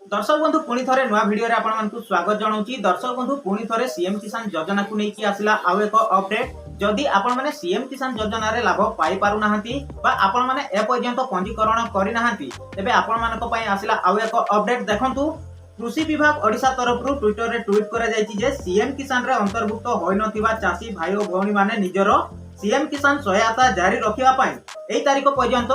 दर्शक बंधु पुणी थे नुआ भिडियो रे आपण मानकु स्वागत जनाऊँगी। दर्शक बंधु पुणी थे सीएम किसान योजना को लेकिन आसला आउ एक अपडेट। जदि आपण माने सीएम किसान योजना रे लाभ पाई पारु नाहंती बा आपण माने ए पर्यंत पंजीकरण करि नाहंती तेबे आपण मानक पई आसला आउ एक अपडेट। देखंतु कृषि विभाग ओडिशा तरफ ट्विटर रे ट्वीट करा जायछि जे सीएम किसान रे अंतर्भुक्त होय नथिबा चासी भाई और भौणी माने निजर सीएम किसान सहायता जारी रखिबा पई एई तारिख पर्यंत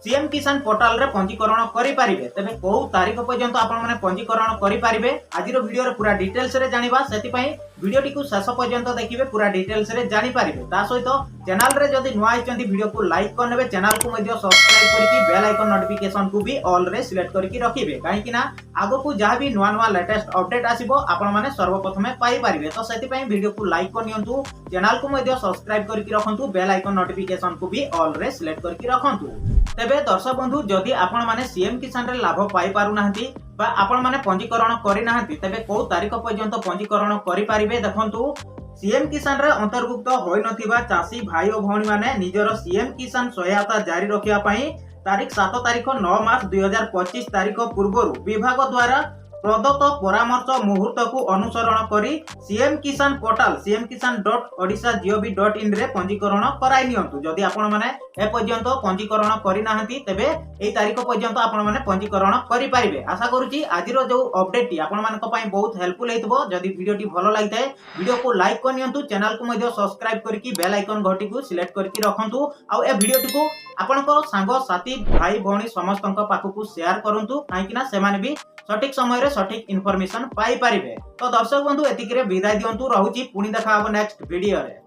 सीएम किसान पोर्टाल रे पंजीकरण करि पारिबे। तबे को तारीख पर्यंत आपण माने पंजीकरण करि पारिबे आजिर वीडियो रे पूरा डिटेल्स रे जानिबा। सेति पई वीडियोटी को शेष पर्यंत देखिबे, पूरा डिटेल्स रे जानि पारिबे। ता सहित चैनल रे जदि नुआ आइचंती वीडियो को लाइक कर नेबे, चैनल को मध्ये सब्सक्राइब करिकि बेल आइकन नोटिफिकेशन को भी ऑल रे सिलेक्ट करिकि रखिबे, काहे कि ना आगो को जहां भी नुआ नुआ लेटेस्ट अपडेट आसीबो आपण माने सर्वप्रथमे पाई पारिबे। तो सेति पई वीडियो को लाइक कर नियंतु, चैनल को मध्ये सब्सक्राइब करिकि रखंतु, बेल आइकन नोटिफिकेशन को भी ऑल रे सिलेक्ट करिकि रखंतु। तेबे दर्शक बंधु जदि आपण माने सीएम किसान रे लाभ पाई पारु नाहंती बा आपण माने पंजीकरण करि नाहंती तेबे को तारीख पर्यंत पंजीकरण करि पारिबे। देखंतु सीएम किसान रे अंतर्भुक्त होय नथिबा चासी भाई और भौणी माने निजर सीएम किसान सहायता जारी रखिया पई तारीख 7 तारीख 9 मार्च 2025 तारीख पूर्व विभाग द्वारा प्रदत्त परामर्श मुहूर्त को अनुसरण करी सीएम किसान पोर्टाल cmkisan.odisha.gov.in रे पंजीकरण कराई नियंतु। जदि आपण माने ए पर्यंत पंजीकरण करि नाहंती तेबे एई तारीख पर्यंत आपण माने पंजीकरण करि पारिबे। आशा करूची आजिर जो अपडेट टी आपण मानक पई बहुत हेल्पफुल हेतबो। जदि वीडियोटी भलो लागिथाय वीडियो को लाइक कर नियंतु, चैनल को मध्ये सब्सक्राइब करिकि बेल आइकन घंटी को सिलेक्ट करिकि रखंतु। आ ए वीडियोटी को आपनको सांग साथी भाई भौणी समस्तक पाखकु शेयर करंतु, काहे कि ना से माने भी सठिक समय रे सठिक इन्फॉर्मेशन पाई पारिबे। तो दर्शक बंधु एतिकरे विदाय दियंतु, रहुची पुणी देखा हबो नेक्स्ट वीडियो रे।